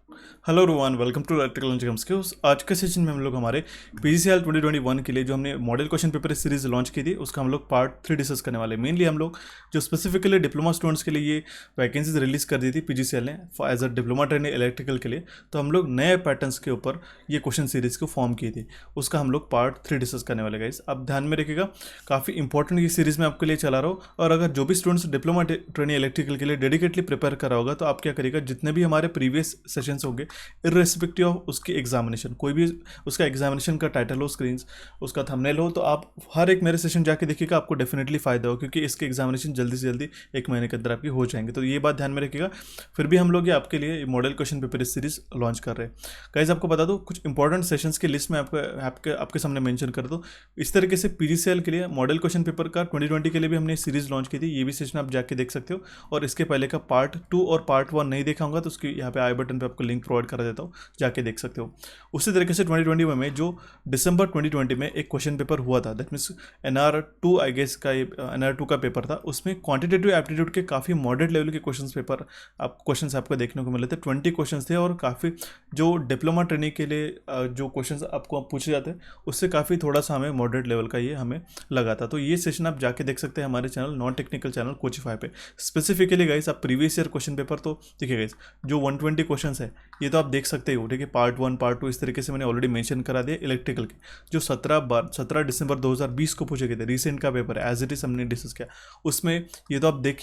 Hello Rohan, welcome to technology skills. आज के session में हम लोग हमारे पीजीसीएल 2021 के लिए जो हमने model question paper series launch की थी उसका हम लोग पार्ट 3 डिस्कस करने वाले हैं। मेनली हम लोग जो स्पेसिफिकली डिप्लोमा स्टूडेंट्स के लिए ये वैकेंसीज रिलीज कर दी थी पीजीसीएल ने as a diploma trainee electrical के लिए, तो हम लोग नए पैटर्न्स के ऊपर ये क्वेश्चन सीरीज को फॉर्म की थी, उसका हम लोग पार्ट 3 डिस्कस करने वाले गाइस। अब ध्यान में रखिएगा, काफ़ी इंपॉर्टेंट ये सीरीज में आपके लिए चला रहा हूँ। और अगर जो भी स्टूडेंट्स डिप्लोमा ट्रेनी इलेक्ट्रिकल के लिए डेडिकेटली प्रिपेयर कर रहा होगा तो आप क्या करिएगा, जितने भी हमारे प्रीवियस सेशंस होंगे इर्रेस्पेक्टिव ऑफ उसकी एग्जामिनेशन, कोई भी उसका एग्जामिनेशन का टाइटल हो, स्क्रीन उसका थंबनेल हो, तो आप हर एक मेरे सेशन जाके देखिएगा, आपको डेफिनेटली फायदा हो, क्योंकि इसके एग्जामिनेशन जल्दी से जल्दी 1 महीने के अंदर आपकी हो जाएंगे। तो ये बात ध्यान में रखिएगा। फिर भी हम लोग ये आपके लिए model question paper series launch कर रहे हैं गाइज। आपको बता दो कुछ इंपॉर्टेंट सेशंस की लिस्ट में आपके सामने मेंशन कर दो। इस तरीके से पीजीसीएल के लिए मॉडल क्वेश्चन पेपर का 2020 के लिए भी हमने सीरीज लॉन्च की थी, ये भी सेशन आप जाके देख सकते हो। और इसके पहले का पार्ट 2 और पार्ट 1 नहीं देखा होगा तो उसकी यहाँ पे आई बटन पे आपको लिंक प्रोवाइड करा देता हूँ, जाके देख सकते हो। उसी तरीके से 2020 में जो दिसंबर 2020 में एक क्वेश्चन पेपर हुआ था, that means NR2 I guess का NR2 का पेपर था, उसमें क्वांटिटेटिव एप्टीट्यूड के काफ़ी मॉडरेट लेवल के क्वेश्चन आपको देखने को मिले थे। 20 क्वेश्चन थे और काफ़ी जो डिप्लोमा ट्रेनिंग के लिए जो क्वेश्चन आपको पूछे जाते हैं उससे काफ़ी थोड़ा सा हमें मॉडरेट लेवल का ये हमें लगा था। तो ये सेशन आप जाके देख सकते हैं हमारे channel non technical channel Coachify पे। स्पेसिफिकली गाइस आप प्रीवियस ईयर क्वेश्चन पेपर तो देखिए गाइस, जो 120 क्वेश्चन है ये तो आप देख सकते हो, ठीक है। पार्ट 1 पार्ट 2 इस तरीके से मैंने ऑलरेडी मेंशन करा दिया। इलेक्ट्रिकल के जो 17 दिसंबर 2020 को पूछे गए थे, रिसेंट का पेपर है, एज इट इज हमने डिस्कस किया उसमें। ये तो आप देख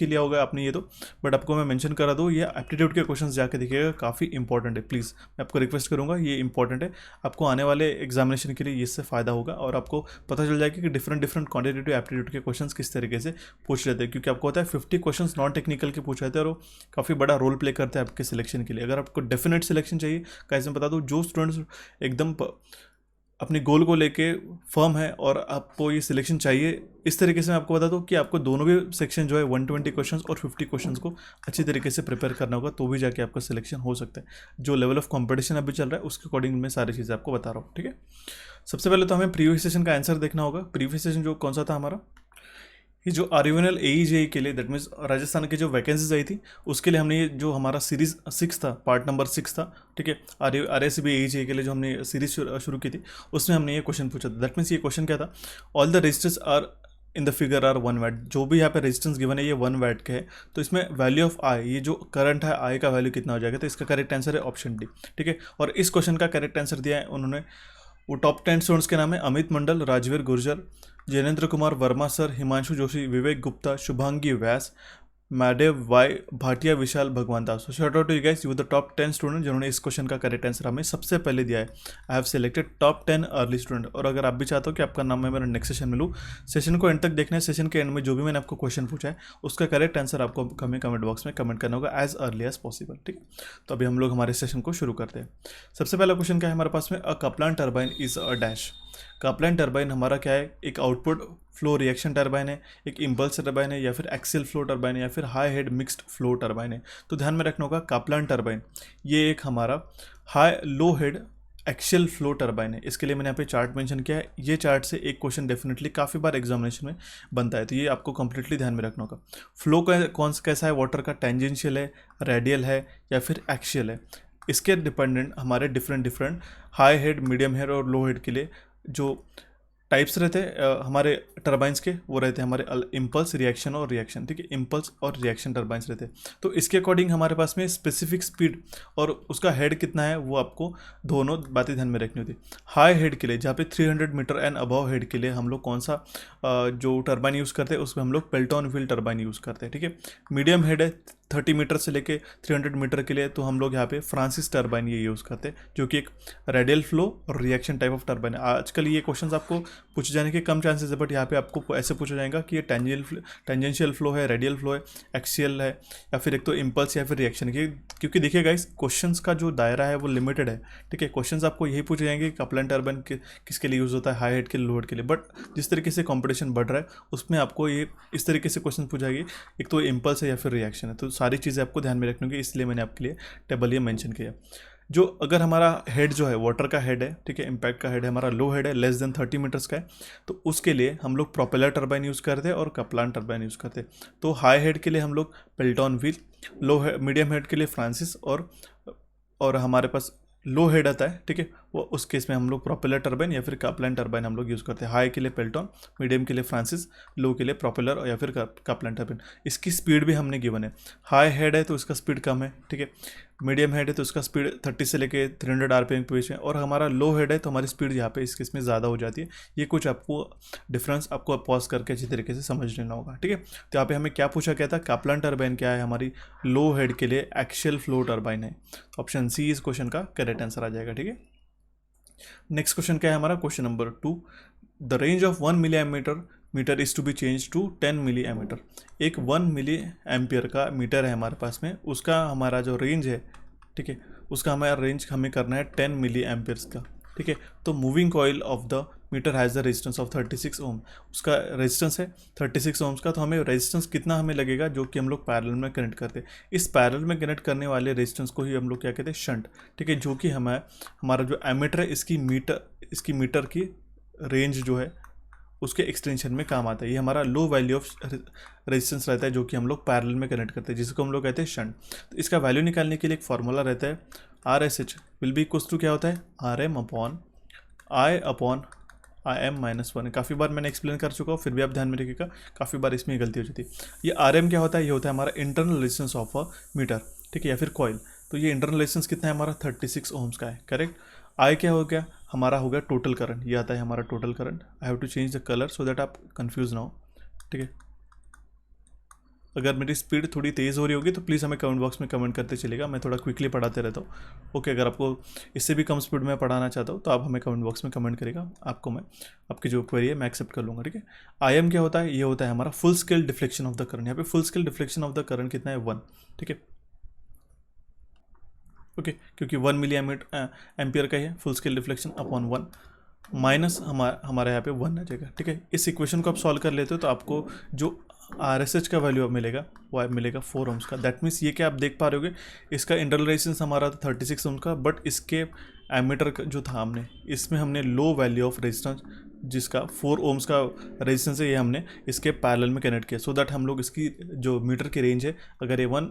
ही लिया होगा आपने ये तो, बट आपको मैं मेंशन करा दूँ, ये एप्टीट्यूड के क्वेश्चन जाके देखिएगा, काफ़ी इंपॉर्टेंट है। प्लीज़ मैं आपको रिक्वेस्ट करूँगा, ये इंपॉर्टेंट है, आपको आने वाले एग्जामिनेशन के लिए इससे फ़ायदा होगा और आपको पता चल जाएगा कि डिफरेंट क्वांटिटेटिव एप्टीट्यूड के क्वेश्चन किस तरीके से पूछ लेते हैं। क्योंकि आपको होता है 50 क्वेश्चन नॉन टेक्निकल के पूछ जाते हैं और वो काफ़ी बड़ा रोल प्ले करते हैं आपके सिलेक्शन के लिए। अगर आपको डेफिनेट सिलेक्शन चाहिए, कैसे मैं बता दूँ, जो स्टूडेंट्स एकदम अपनी गोल को लेके फर्म है और आपको ये सिलेक्शन चाहिए, इस तरीके से मैं आपको बता दूं कि आपको दोनों भी सेक्शन जो है 120 क्वेश्चंस और 50 क्वेश्चंस को अच्छी तरीके से प्रिपेयर करना होगा, तो भी जाके आपका सिलेक्शन हो सकता है। जो लेवल ऑफ कंपटीशन अभी चल रहा है उसके अकॉर्डिंग मैं सारी चीज़ें आपको बता रहा हूँ, ठीक है। सबसे पहले तो हमें प्रीवियस सेशन का आंसर देखना होगा। प्रीवियस सेशन जो कौन सा था हमारा, ये जो RUNL AE की लिए, दैट मीन्स राजस्थान की जो वैकेंसीज आई थी उसके लिए हमने ये जो हमारा सीरीज 6 था, पार्ट नंबर 6 था, ठीक है। RSCB AE के लिए जो हमने सीरीज शुरू की थी उसमें हमने ये क्वेश्चन पूछा था। दैट मीन्स ये क्वेश्चन क्या था, all the resistors are in the figure are 1 watt. जो भी यहाँ पे रेजिस्टेंस गिवन है ये 1 वैट के है, तो इसमें वैल्यू ऑफ आई, ये जो करंट है आई का वैल्यू कितना हो जाएगा, तो इसका करेक्ट आंसर है ऑप्शन डी, ठीक है। और इस क्वेश्चन का करेक्ट आंसर दिया है उन्होंने, वो टॉप 10 स्टूडेंट्स के नाम है अमित मंडल, राजवीर गुर्जर, जैनेन्द्र कुमार वर्मा सर, हिमांशु जोशी, विवेक गुप्ता, शुभांगी व्यास, मैडेव Y Bhatia, Vishal Bhagwan Das. So short out you guys, you the top 10 student जिन्होंने इस क्वेश्चन का करेक्ट आंसर हमें सबसे पहले दिया है। I have selected top 10 early student. और अगर आप भी चाहते हो कि आपका नाम मैं मेरा नेक्स्ट सेशन में लूँ, सेशन को एंड तक देखना है। सेशन के एंड में जो भी मैंने आपको क्वेश्चन पूछा है उसका करेक्ट आंसर आपको हमें कमेंट बॉक्स में कमेंट करना होगा एज अर्ली एज पॉसिबल, ठीक है। तो अभी हम लोग हमारे सेशन को शुरू करते हैं। सबसे पहला क्वेश्चन क्या है हमारे पास में, a Kaplan turbine is a dash. Kaplan turbine हमारा क्या है, एक आउटपुट फ्लो रिएक्शन टर्बाइन है, एक इम्पल्स टर्बाइन है, या फिर एक्सियल फ्लो टर्बाइन है, या फिर high head mixed flow turbine है। तो ध्यान में रखना होगा, कपलान टर्बाइन ये एक हमारा high low head axial flow turbine है। इसके लिए मैंने यहाँ पे चार्ट मेंशन किया है। ये चार्ट से एक क्वेश्चन डेफिनेटली काफ़ी बार एग्जामिनेशन में बनता है, तो ये आपको कंप्लीटली ध्यान में रखना होगा। फ्लो कैसा है वाटर का, टेंजेंशियल है, रेडियल है, या फिर एक्सियल है। इसके डिपेंडेंट हमारे different high head, medium head और लो हेड के लिए जो टाइप्स रहते हैं हमारे टर्बाइंस के, वो रहते हैं हमारे इम्पल्स, रिएक्शन और रिएक्शन, ठीक है। इम्पल्स और रिएक्शन टर्बाइंस रहते हैं। तो इसके अकॉर्डिंग हमारे पास में स्पेसिफिक स्पीड और उसका हेड कितना है वो आपको दोनों बातें ध्यान में रखनी होती है। हाई हेड के लिए जहाँ पे 300 मीटर एंड अबव हेड के लिए हम लोग कौन सा जो टर्बाइन यूज़ करते हैं उसमें हम लोग पेल्टन व्हील टर्बाइन यूज़ करते हैं, ठीक है। मीडियम हेड है 30 मीटर से लेके 300 मीटर के लिए, तो हम लोग यहाँ पे फ्रांसिस टर्बाइन ये यूज़ करते हैं, जो कि एक रेडियल फ्लो और रिएक्शन टाइप ऑफ टर्बाइन है। आजकल ये क्वेश्चंस आपको पूछे जाने के कम चांसेस है, बट यहाँ पे आपको ऐसे पूछा जाएगा कि ये टेंजेंशियल फ्लो है, रेडियल फ्लो है, एक्सियल है, या फिर एक तो इम्पल्स या फिर रिएक्शन की। क्योंकि देखिए गाइस, क्वेश्चंस का जो दायरा है वो लिमिटेड है, ठीक है। क्वेश्चंस आपको यही पूछे जाएंगे कि कपलान टर्बाइन किसके लिए यूज़ होता है, हाई हेड के लिए, लो हेड के लिए। बट जिस तरीके से कॉम्पिटिशन बढ़ रहा है उसमें आपको ये इस तरीके से क्वेश्चन पूछा जाएगी, एक तो इम्पल्स है या फिर रिएक्शन है। तो सारी चीज़ें आपको ध्यान में रखनी होगी, इसलिए मैंने आपके लिए टेबल ये मेंशन किया। जो अगर हमारा हेड जो है वाटर का हेड है, ठीक है, इम्पैक्ट का हेड है, हमारा लो हेड है, लेस देन 30 मीटर्स का है, तो उसके लिए हम लोग प्रोपेलर टर्बाइन यूज़ करते हैं और कपलान टर्बाइन यूज़ करते हैं। तो हाई हेड के लिए हम लोग पेल्टन व्हील, मीडियम हेड के लिए फ्रांसिस और और हमारे पास लो हेड आता है, ठीक है, वो उस केस में हम लोग प्रोपेलर टर्बाइन या फिर कापलाइन टर्बाइन हम लोग यूज़ करते हैं। हाई के लिए पेल्टन, मीडियम के लिए फ्रांसिस, लो के लिए प्रोपेलर या फिर कापलाइन टर्बाइन। इसकी स्पीड भी हमने गिवन है। हाई हेड है तो इसका स्पीड कम है, ठीक है, मीडियम हेड है तो इसका स्पीड 30 से लेके 300 आरपीएम के बीच में, और हमारा लो हेड है तो हमारी स्पीड यहाँ पे इस केस में ज़्यादा हो जाती है। ये कुछ आपको डिफरेंस आपको पॉज करके अच्छी तरीके से समझ लेना होगा, ठीक है। तो यहाँ पे हमें क्या पूछा गया था, कापलाइन टर्बाइन क्या है, हमारी लो हेड के लिए एक्शियल फ्लो टर्बाइन है। ऑप्शन सी इस क्वेश्चन का करेक्ट आंसर आ जाएगा, ठीक है। नेक्स्ट क्वेश्चन क्या है हमारा, question number 2, the range of 1 millimeter is to be change to 10 milliammeter. एक 1 मिली एम्पियर का मीटर है हमारे पास में, उसका हमारा जो रेंज है, ठीक है, उसका हमारा रेंज हमें करना है 10 मिली एम्पियर्स का, ठीक है। तो moving coil of the meter has the resistance of 36 ohm, उसका रेजिस्टेंस है 36 ओम्स का। तो हमें रेजिस्टेंस कितना हमें लगेगा, जो कि हम लोग पैरेलल में कनेक्ट करते हैं। इस पैरेलल में कनेक्ट करने वाले रेजिस्टेंस को ही हम लोग क्या कहते हैं, शंट, ठीक है, जो कि हमारा जो एमीटर है इसकी मीटर की रेंज जो है उसके एक्सटेंशन में काम आता है। ये हमारा लो वैल्यू ऑफ रेजिस्टेंस रहता है जो कि हम लोग पैरेलल में कनेक्ट करते हैं, जिसको हम लोग कहते हैं शंट। तो इसका वैल्यू निकालने के लिए एक फॉर्मूला रहता है, RSH will be equals to क्या होता है, RM अपॉन IM-1। काफ़ी बार मैंने एक्सप्लेन कर चुका हूँ, फिर भी आप ध्यान में रखिएगा, काफ़ी बार इसमें गलती हो जाती है। ये RM क्या होता है, ये होता है हमारा internal resistance of a meter, ठीक है, या फिर कॉइल। तो ये इंटरनल रेजिस्टेंस कितना है हमारा, 36 ओम्स का है, करेक्ट। I क्या हो गया, हमारा हो गया टोटल करंट, ये आता है हमारा total current. I have to change the colour so that आप कंफ्यूज ना हो, ठीक है। अगर मेरी स्पीड थोड़ी तेज़ हो रही होगी तो प्लीज़ हमें कमेंट बॉक्स में कमेंट करते चलेगा, मैं थोड़ा क्विकली पढ़ाते रहता हूँ, ओके। अगर आपको इससे भी कम स्पीड में पढ़ाना चाहता हूँ तो आप हमें कमेंट बॉक्स में कमेंट करेगा, आपको मैं आपकी जो क्वेरी है मैं एक्सेप्ट कर लूँगा, ठीक है। IM क्या होता है, ये होता है हमारा full scale deflection of the current. यहाँ पे full scale deflection of the current कितना है, 1, ठीक है, ओके, क्योंकि 1 मिली एम्पियर का ही है, full scale deflection upon 1 minus हमारा यहाँ पे 1 आ जाएगा, ठीक है। इस इक्वेशन को आप सॉल्व कर लेते हो तो आपको जो RSH का वैल्यू अब मिलेगा वो मिलेगा 4 ओम्स का। दैट मीन्स ये क्या आप देख पा रहे होगे, इसका इंटरनल रेजिस्टेंस हमारा था 36 ओम्स का, बट इसके एमीटर का जो था इसमें हमने लो वैल्यू ऑफ रेजिस्टेंस जिसका 4 ओम्स का रेजिस्टेंस है ये हमने इसके पैरेलल में कनेक्ट किया, सो दैट हम लोग इसकी जो मीटर की रेंज है, अगर ये 1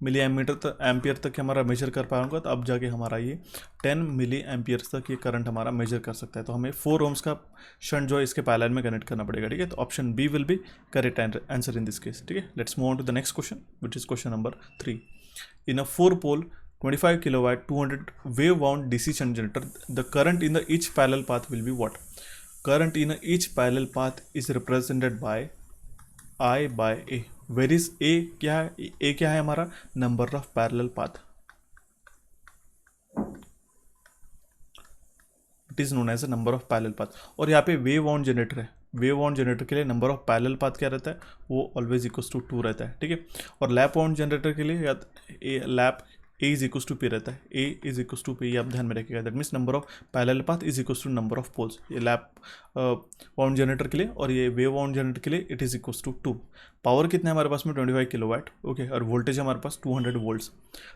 मिली एम्पियर तक हमारा मेजर कर पाऊंगा तो अब जाके हमारा ये 10 मिली एम्पियर्स तक ये करंट हमारा मेजर कर सकता है। तो हमें 4 ओम्स का शंट जो है इसके पैरेलल में कनेक्ट करना पड़ेगा, ठीक है। तो option B will be correct answer in this case, ठीक है। Let's move on to the next question which is question number 3। In a 4 pole 25 kilowatt 200 wave wound DC shunt generator, the current in the each parallel path will be what? Current in each parallel path is represented by I by A. Where is A क्या है, A क्या है हमारा, number of parallel path, it is known as a number of parallel path। और यहाँ पे wave wound generator है, wave wound generator के लिए नंबर ऑफ पैरेलल पाथ क्या रहता है, वो ऑलवेज इक्वल्स टू 2 रहता है, ठीक है। और लैप वाउंड जनरेटर के लिए या lap A is equals to P रहता है, A is equals to P, ये आप ध्यान में रखिएगा। That means number of parallel path is equals to number of poles, ये लैप वाउंड जनरेटर के लिए, और ये वेव वाउंड जनरेटर के लिए it is equals to 2। Power कितना है हमारे पास में 25 किलोवाट, ओके, और वोल्टेज हमारे पास 200 वोल्ट्स।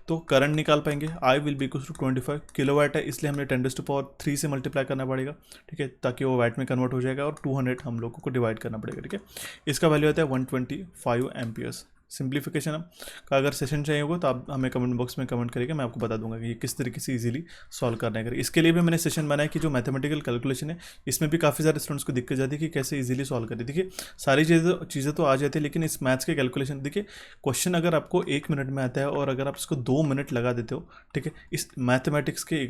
तो करंट निकाल पाएंगे, I will be equals to 25 kilowatt है, इसलिए हमें 10⁻³ से मल्टीप्लाई करना पड़ेगा, ठीक है, ताकि वो वाट में कन्वर्ट हो जाएगा, और 200 हम लोगों को डिवाइड करना पड़ेगा, ठीक है। इसका वैल्यू आता है 125 एम्पियर्स। सिंप्लीफिकेशन का अगर सेशन चाहिए होगा तो आप हमें कमेंट बॉक्स में कमेंट करिएगा, मैं आपको बता दूंगा कि ये किस तरीके से इजीली सॉल्व करना है। इसके लिए भी मैंने सेशन बनाया कि जो मैथमेटिकल कैलकुलेशन है इसमें भी काफ़ी सारे स्टूडेंट्स को दिक्कत जाती है कि कैसे इजीली सॉल्व करें। देखिए सारी चीज़ें तो आ जाती है, लेकिन इस मैथ्स के कैलकुलेशन, देखिए क्वेश्चन अगर आपको 1 मिनट में आता है और अगर आप इसको 2 मिनट लगा देते हो, ठीक है, इस मैथमेटिक्स के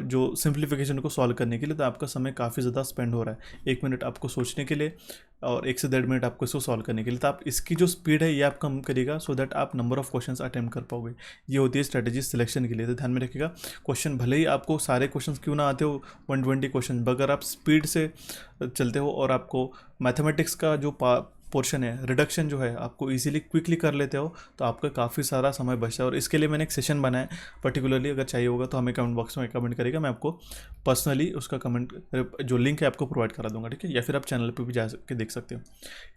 जो सिंप्लीफिकेशन को सॉल्व करने के लिए, तो आपका समय काफ़ी ज़्यादा स्पेंड हो रहा है। 1 मिनट आपको सोचने के लिए और 1 से 1.5 मिनट आपको इसको सॉल्व करने के लिए, तो आप इसकी जो स्पीड है ये आप कम करिएगा, सो दैट आप नंबर ऑफ क्वेश्चंस अटेम्प्ट कर पाओगे। ये होती है स्ट्रेटेजी सिलेक्शन के लिए, तो ध्यान में रखिएगा। क्वेश्चन भले ही आपको सारे क्वेश्चंस क्यों ना आते हो 120 क्वेश्चन, अगर आप स्पीड से चलते हो और आपको मैथमेटिक्स का जो पोर्शन है, रिडक्शन जो है, आपको इजीली क्विकली कर लेते हो, तो आपका काफ़ी सारा समय बचता है। और इसके लिए मैंने एक सेशन बनाया पर्टिकुलरली, अगर चाहिए होगा तो हमें कमेंट बॉक्स में कमेंट करेगा, मैं आपको पर्सनली उसका कमेंट जो लिंक है आपको प्रोवाइड करा दूंगा, ठीक है, या फिर आप चैनल पे भी जा के देख सकते हो।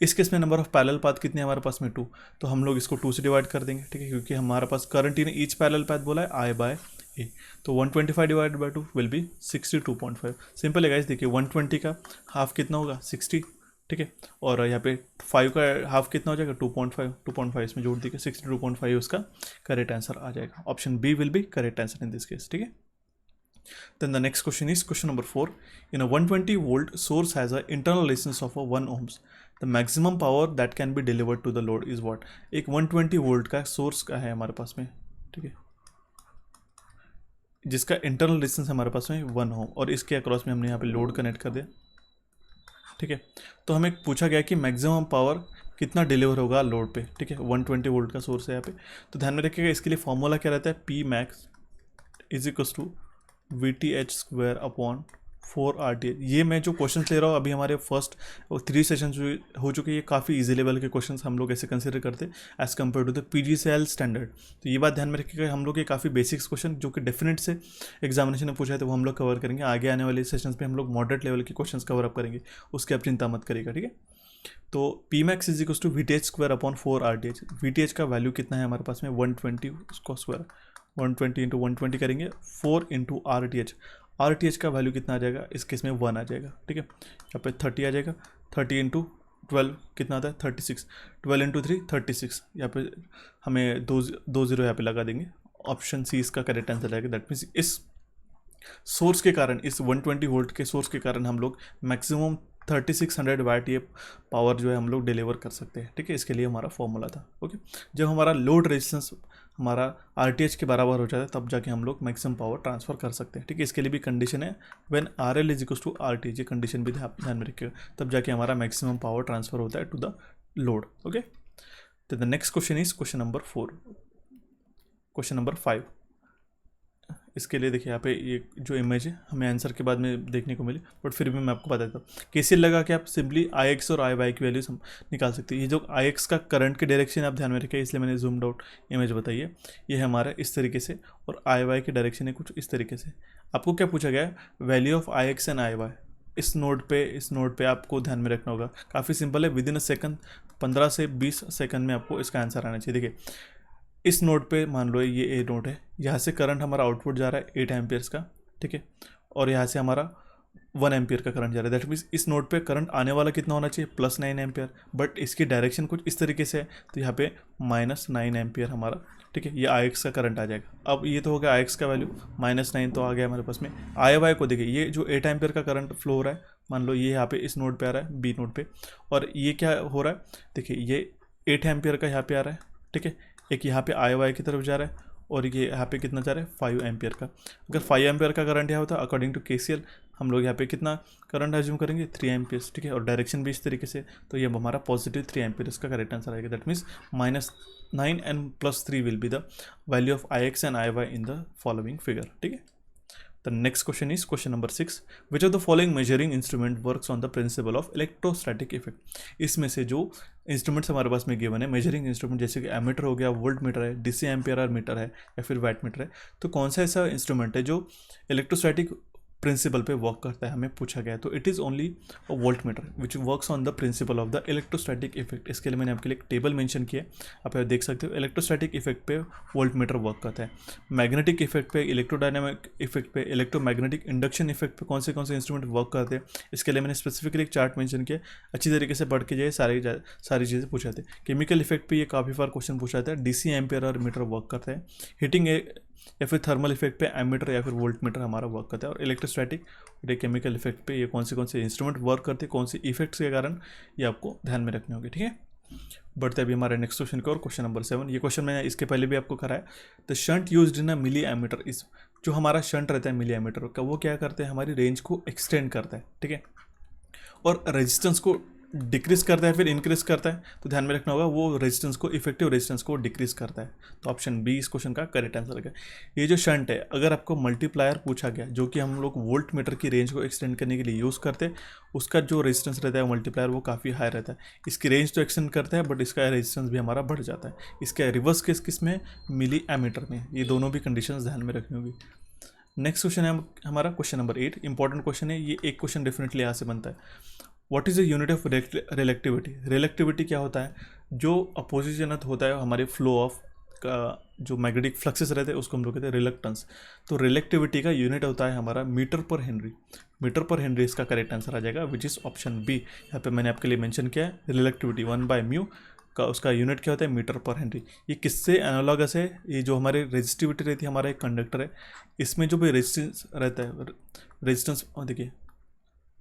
इस केस में नंबर ऑफ पैरेलल पाथ कितने हमारे पास में 2, तो हम लोग इसको 2 से डिवाइड कर देंगे, ठीक है, क्योंकि हमारे पास current in each parallel path बोला है I by A, तो 125 divide by 2 will be 62.5। Simple है गाइस, देखिए 120 का हाफ कितना होगा 60, ठीक है। और यहाँ पे 5 का हाफ कितना हो जाएगा 2.5 इसमें जोड़ दीजिए 62.5 उसका करेक्ट आंसर आ जाएगा। Option B will be correct answer in this case. ठीक है। Then the next question is question number 4. In a 120 volt source has an internal resistance of 1 ohms. The maximum power that can be delivered to the load is what? एक 120 volt का source का है हमारे पास में, ठीक है, जिसका इंटरनल रेजिस्टेंस हमारे पास में 1 ओम और इसके अक्रॉस में हमने यहाँ पे लोड कनेक्ट कर दिया। ठीक है। तो हमें पूछा गया कि मैक्सिमम पावर कितना डिलीवर होगा लोड पे। ठीक है। 120 वोल्ट का सोर्स है यहाँ पे। तो ध्यान में रखिएगा इसके लिए फॉर्मूला क्या रहता है, P max is equal to VTH² upon 4RTH। ये मैं जो क्वेश्चन ले रहा हूँ अभी हमारे फर्स्ट 3 सेशन हो चुके हैं, ये काफ़ी इजी लेवल के क्वेश्चंस हम लोग ऐसे कंसिडर करते हैं as compare to the PGCL standard. तो ये बात ध्यान में रखिएगा, हम लोग ये काफ़ी बेसिक्स क्वेश्चन जो कि डेफिनेट से एग्जामिनेशन में पूछा है तो वो हम लोग कवर करेंगे। आगे आने वाले सेशंस में हम लोग मॉडरेट लेवल के क्वेश्चन कवर अप करेंगे, उसकी आप चिंता मत करिएगा। ठीक है। तो P max is equal to VTH² upon 4RTH। VTH का वैल्यू कितना है हमारे पास में 120 उसका स्क्वायर 120 इंटू 120 करेंगे 4 इंटू RTH। RTH का वैल्यू कितना आ जाएगा, इस केस में 1 आ जाएगा। ठीक है। यहाँ पे 30 आ जाएगा, 30 इंटू 12 कितना आता है 36, 12 इंटू 3 36। यहाँ पे हमें दो जीरो यहाँ पे लगा देंगे। ऑप्शन सी इसका करेक्ट आंसर आएगा। दैट मीन्स इस सोर्स के कारण, इस 120 वोल्ट के सोर्स के कारण हम लोग मैक्सिमम 3600 वाट ये पावर जो है हम लोग डिलीवर कर सकते हैं। ठीक है। इसके लिए हमारा फॉर्मूला था। ओके। जब हमारा लोड रेजिस्टेंस हमारा RTH के बराबर हो जाता है तब जाके हम लोग मैक्सिमम पावर ट्रांसफ़र कर सकते हैं। ठीक है। इसके लिए भी कंडीशन है when RL is equal to RTH, ये कंडीशन भी ध्यान में रखिएगा, तब जाके हमारा मैक्सिमम पावर ट्रांसफ़र होता है टू द लोड। ओके। तो the next question is question number 4। Question number 5 इसके लिए देखिए यहाँ पे ये जो इमेज है हमें आंसर के बाद में देखने को मिली, बट फिर भी मैं आपको बताता हूँ। KCL लगा के आप सिंपली IX और IY की वैल्यूज हम निकाल सकते हैं। ये जो IX का करंट की डायरेक्शन आप ध्यान में रखें, इसलिए मैंने जूम्ड आउट इमेज बताई है। ये है हमारा इस तरीके से, और IY की डायरेक्शन है कुछ इस तरीके से। आपको क्या पूछा गया है, value of IX and IY। इस नोड पे आपको ध्यान में रखना होगा। काफ़ी सिंपल है, विद इन अ सेकंड 15 से 20 सेकंड में आपको इसका आंसर आना चाहिए। देखिए इस नोड पे मान लो ये ए नोड है, यहाँ से करंट हमारा आउटपुट जा रहा है 8 एम्पियर्स का। ठीक है। और यहाँ से हमारा 1 एम्पियर का करंट जा रहा है। दैट मीन्स इस नोड पे करंट आने वाला कितना होना चाहिए, +9 एम्पियर, बट इसकी डायरेक्शन कुछ इस तरीके से है, तो यहाँ पे -9 एम्पियर हमारा। ठीक है। ये IX का करंट आ जाएगा। अब ये तो हो गया IX का वैल्यू, -9 तो आ गया हमारे पास में। IY को देखिए, ये जो 8 एम्पियर का करंट फ्लो हो रहा है, मान लो ये यहाँ पे इस नोड पे आ रहा है, B नोड पे, और ये क्या हो रहा है, देखिए ये 8 एम्पियर का यहाँ पे आ रहा है। ठीक है। एक यहाँ पे IY की तरफ जा रहा है, और ये यहाँ पे कितना जा रहा है 5 एम्पियर का। अगर 5 एम्पियर का करंट यहाँ होता है अकॉर्डिंग टू KCL, हम लोग यहाँ पे कितना करंट एज्यूम करेंगे 3 एम्पियर्स। ठीक है। और डायरेक्शन भी इस तरीके से, तो ये हमारा पॉजिटिव 3 एम्पियर इसका करेक्ट आंसर आएगा। That means -9 and +3 will be the value of IX and IY in the following figure. ठीक है। The next question is question number 6. Which of the following measuring instrument works on the principle of electrostatic effect? इसमें से जो instruments हमारे पास में given है, measuring instrument, जैसे कि एमीटर हो गया, वोल्ट मीटर है, DC एम्पियर मीटर है, या फिर वैट मीटर है, तो कौन सा ऐसा इंस्ट्रूमेंट है जो इलेक्ट्रोस्टैटिक प्रिंसिपल पे वर्क करता है, हमें पूछा गया है। तो it is only a volt meter which works on the principle of the electrostatic effect. इसके लिए मैंने आपके लिए एक टेबल मेंशन किया है, आप देख सकते हो। इलेक्ट्रोस्टैटिक इफेक्ट पे वोल्ट मीटर वर्क करता है, मैग्नेटिक इफेक्ट पे, इलेक्ट्रोडायनामिक इफेक्ट पे, इलेक्ट्रोमैग्नेटिक इंडक्शन इफेक्ट पे कौन से इंस्ट्रूमेंट वर्क करते हैं, इसके लिए मैंने स्पेसिफिकली एक चार्ट मेंशन किया। अच्छी तरीके से पढ़ के जाए, सारी चीज़ें पूछा जाते हैं। केमिकल इफेक्ट पे ये काफ़ी बार क्वेश्चन पूछा जाता है। DC एम्पियर और मीटर वर्क करता है। हीटिंग या फिर थर्मल इफेक्ट पे एमीटर या फिर वोल्ट मीटर हमारा वर्क करता है। और इलेक्ट्रोस्टैटिक और केमिकल इफेक्ट पे ये कौन से इंस्ट्रूमेंट वर्क करते हैं, कौन से इफेक्ट्स के कारण, ये आपको ध्यान में रखने होंगे। ठीक है। बढ़ते अभी हमारे नेक्स्ट क्वेश्चन को, और क्वेश्चन नंबर 7। ये क्वेश्चन मैंने इसके पहले भी आपको कराया। The shunt used in a milliammeter is, जो हमारा शंट रहता है मिली एमीटर का, वो क्या करते हैं, हमारी रेंज को एक्सटेंड करता है। ठीक है। और रेजिस्टेंस को डिक्रीज करता है फिर इंक्रीज करता है। तो ध्यान में रखना होगा, वो रेजिस्टेंस को, इफेक्टिव रेजिस्टेंस को डिक्रीज करता है। तो ऑप्शन बी इस क्वेश्चन का करेक्ट आंसर है। ये जो शंट है, अगर आपको मल्टीप्लायर पूछा गया, जो कि हम लोग वोल्ट मीटर की रेंज को एक्सटेंड करने के लिए यूज़ करते हैं, उसका जो रेजिस्टेंस रहता है मल्टीप्लायर, वो काफ़ी हाई रहता है। इसकी रेंज तो एक्सटेंड करता है, बट इसका रेजिस्टेंस भी हमारा बढ़ जाता है। इसका रिवर्स केस किस में, मिली एमीटर में। ये दोनों भी कंडीशंस ध्यान में रखनी होगी। नेक्स्ट क्वेश्चन है हमारा क्वेश्चन नंबर 8। इंपॉर्टेंट क्वेश्चन है ये, एक क्वेश्चन डेफिनेटली यहाँ से बनता है। What is the unit of reluctivity? Reluctivity क्या होता है, जो अपोजिशन होता है हमारे फ्लो ऑफ जो मैग्नेटिक फ्लक्सेस रहते हैं उसको हम लोग कहते हैं रिलक्टेंस। तो रिलेक्टिविटी का यूनिट होता है हमारा मीटर पर हेनरी। मीटर पर हेनरी इसका करेक्ट आंसर आ जाएगा, विच इज़ ऑप्शन बी। यहाँ पे मैंने आपके लिए मेंशन किया है रिलेक्टिविटी 1/μ का उसका यूनिट क्या होता है, मीटर पर हेनरी। ये किससे एनालॉगस है, ये जो हमारे रेजिस्टिविटी रहती है, हमारा एक कंडक्टर है, इसमें जो भी रेजिस्टेंस रहता है, रेजिस्टेंस देखिए,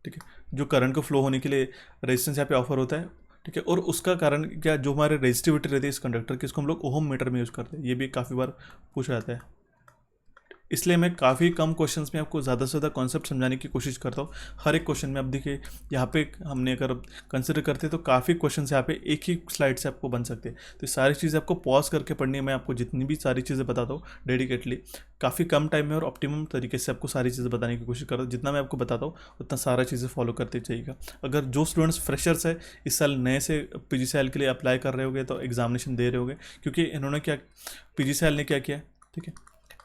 ठीक है, जो करंट को फ्लो होने के लिए रेजिस्टेंस यहाँ पे ऑफर होता है, ठीक है, और उसका कारण क्या, जो हमारे रेजिस्टिविटी रहती है इस कंडक्टर की, इसको हम लोग ओहम मीटर में यूज़ करते हैं। ये भी काफ़ी बार पूछा जाता है, इसलिए मैं काफ़ी कम क्वेश्चंस में आपको ज़्यादा से ज़्यादा कॉन्सेप्ट समझाने की कोशिश करता हूँ। हर एक क्वेश्चन में आप देखिए यहाँ पे हमने अगर कंसिडर करते हैं तो काफ़ी क्वेश्चंस यहाँ पे एक ही स्लाइड से आपको बन सकते हैं। तो सारी चीज़ें आपको पॉज करके पढ़नी है। मैं आपको जितनी भी सारी चीज़ें बताता हूँ डेडिकेटली, काफ़ी कम टाइम में और ऑप्टिमम तरीके से आपको सारी चीज़ें बताने की कोशिश करता हूँ। जितना मैं आपको बताता हूँ उतना सारा चीज़ें फॉलो करते जाइएगा। अगर जो स्टूडेंट्स फ्रेशर्स है, इस साल नए से PGCL के लिए अप्लाई कर रहे होंगे, तो एग्जामिनेशन दे रहे होंगे, क्योंकि इन्होंने क्या, PGCL ने क्या किया, ठीक है,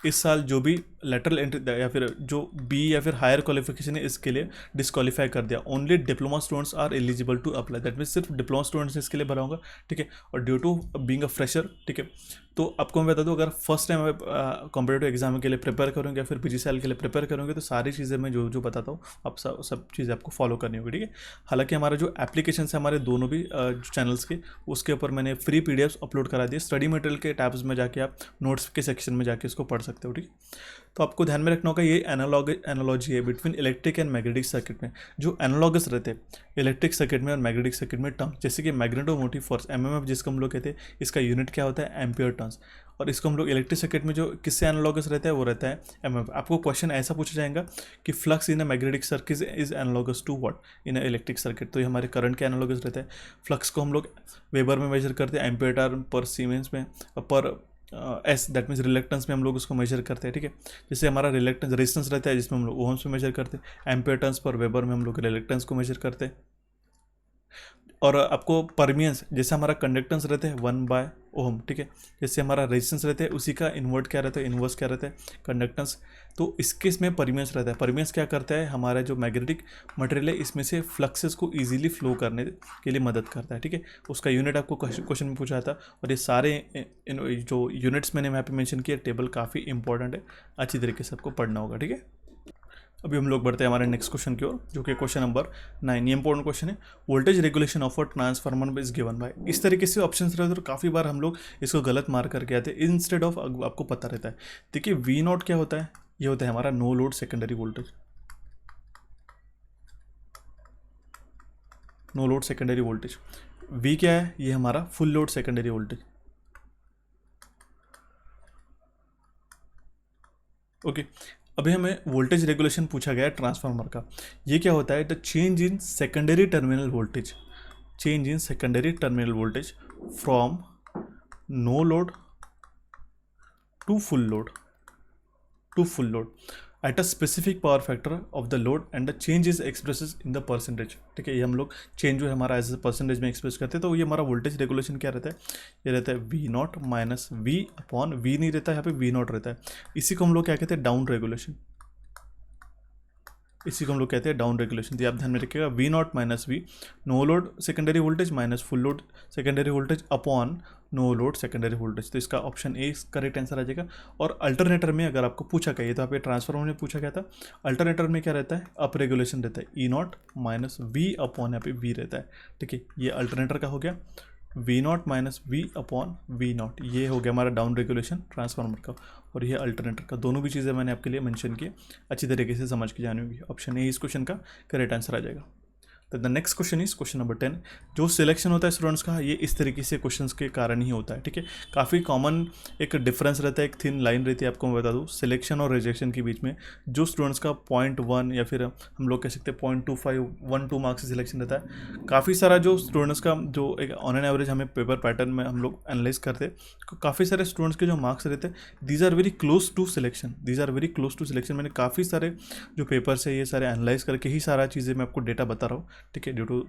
इस साल जो भी लेटरल एंट्री या फिर जो बी या फिर हायर क्वालिफिकेशन है इसके लिए डिस्क्वालीफाई कर दिया। Only diploma students are eligible to apply, that means सिर्फ डिप्लोमा स्टूडेंट्स इसके लिए भरा होगा, ठीक है। और due to being a fresher, ठीक है, तो आपको मैं बता दूं, अगर फर्स्ट टाइम आप कॉम्पिटेटिव एग्जाम के लिए प्रिपेयर करोगे या फिर PGCL के लिए प्रिपेयर करोगे, तो सारी चीज़ें मैं जो बताता हूँ आप सब चीज़ें आपको फॉलो करनी होगी, ठीक है। हालांकि हमारा जो एप्लीकेशन है हमारे दोनों भी चैनल्स के, उसके ऊपर मैंने फ्री PDFs अपलोड करा दिए। स्टडी मटेरियल के टैब्स में जाके आप नोट्स के सेक्शन में जाके इसको पढ़ सकते हो, ठीक है। तो आपको ध्यान में रखना होगा, ये एनालॉजी है between electric and magnetic circuit में। जो एनालॉगस रहते हैं इलेक्ट्रिक सर्किट में और मैग्नेटिक सर्किट में टर्म, जैसे कि मैग्नेटोमोटिव फोर्स MMF जिसको हम लोग कहते हैं, इसका यूनिट क्या होता है, एम्पियर टर्न्स। और इसको हम लोग इलेक्ट्रिक सर्किट में जो किससे एनालॉगस रहता है वो रहता है MMF। आपको क्वेश्चन ऐसा पूछा जाएगा कि flux in a magnetic circuit is analogous to what in a electric circuit. तो ये हमारे करंट के एनालॉगस रहता है। फ्लक्स को हम लोग वेबर में मेजर करते हैं, एम्पियर टर्न पर सीमेंस में, पर एस दैट मीन्स रिलेक्टेंस में हम लोग उसको मेजर करते हैं, ठीक है। जैसे हमारा रिलेक्टेंस रेजिस्टेंस रहता है जिसमें हम लोग ओहम्स में मेजर करते हैं, एम्पियर टर्न्स पर वेबर में हम लोग रिलेक्टेंस को मेजर करते हैं। और आपको परमियंस, जैसे हमारा कंडक्टेंस रहते हैं 1/Ω, ठीक है, जैसे हमारा रेजिस्टेंस रहता है उसी का इन्वर्ट क्या रहता है, इन्वर्स क्या रहता है, कंडक्टेंस। तो इसके इसमें परमियंस रहता है। परमियंस क्या करता है, हमारा जो मैग्नेटिक मटेरियल है इसमें से फ्लक्सेस को इजीली फ्लो करने के लिए मदद करता है, ठीक है। उसका यूनिट आपको क्वेश्चन में पूछा था, और ये सारे जो यूनिट्स मैंने यहाँ पे मेंशन किया, टेबल काफ़ी इंपॉर्टेंट है, अच्छी तरीके से आपको पढ़ना होगा, ठीक है। अभी हम लोग बढ़ते हैं हमारे नेक्स्ट क्वेश्चन की ओर, जो कि क्वेश्चन नंबर 9। ये इंपॉर्टेंट क्वेश्चन है, voltage regulation of a transformer is given by. इस तरीके से ऑप्शंस रहते हैं, तो काफ़ी बार हम लोग इसको गलत मार्क करके आते हैं, इंस्टेड ऑफ आपको पता रहता है। देखिए V0 क्या होता है, ये होता है हमारा no load secondary voltage. No load secondary voltage. V क्या है, ये हमारा full load secondary voltage. Okay, अभी हमें वोल्टेज रेगुलेशन पूछा गया है ट्रांसफार्मर का। ये क्या होता है, the change in secondary terminal voltage, change in secondary terminal voltage from no load to full load, to full load at a specific power factor of the load and the change is expresses in the percentage, ठीक है। ये हम लोग change जो है हमारा as a percentage में express करते हैं। तो ये हमारा वोल्टेज रेगुलेशन क्या रहता है, ये रहता है V0 माइनस V/V नहीं रहता है, यहाँ पे V0 रहता है। इसी को हम लोग क्या कहते हैं, डाउन रेगुलेशन, इसी को हम लोग कहते हैं डाउन रेगुलेशन। तो आप ध्यान में रखिएगा, V0 minus V, no load secondary voltage minus full load secondary voltage upon no load secondary voltage. तो इसका ऑप्शन ए करेक्ट आंसर आ जाएगा। और अल्टरनेटर में अगर आपको पूछा गया, तो आप ये ट्रांसफार्मर में पूछा गया था, अल्टरनेटर में क्या रहता है, अप रेगुलेशन रहता है, E0 माइनस V अपॉन यहाँ पे V रहता है, ठीक है। ये अल्टरनेटर का हो गया, V0 minus V upon V0, ये हो गया हमारा डाउन रेगुलेशन ट्रांसफार्मर का। और ये अल्टरनेटर का, दोनों भी चीज़ें मैंने आपके लिए मेंशन की, अच्छी तरीके से समझ के जानी होगी। ऑप्शन ए इस क्वेश्चन का करेक्ट आंसर आ जाएगा। तो the next question is question number 10। जो सिलेक्शन होता है स्टूडेंट्स का, ये इस तरीके से क्वेश्चंस के कारण ही होता है, ठीक है। काफ़ी कॉमन एक डिफरेंस रहता है, एक थिन लाइन रहती है, आपको मैं बता दूँ, सिलेक्शन और रिजेक्शन के बीच में। जो स्टूडेंट्स का 0.1 या फिर हम लोग कह सकते हैं 0.25 1-2 मार्क्स से सिलेक्शन रहता है। काफ़ी सारा जो स्टूडेंट्स का जो एक ऑन एन एवरेज हमें पेपर पैटर्न में हम लोग एनालाइज करते हैं, काफ़ी सारे स्टूडेंट्स के जो मार्क्स रहते हैं, these are very close to selection, these are very close to selection. मैंने काफ़ी सारे जो पेपर्स है ये सारे एनालाइज करके ही सारा चीज़ें मैं आपको डेटा बता रहा हूँ। ठीक है, ड्यू टू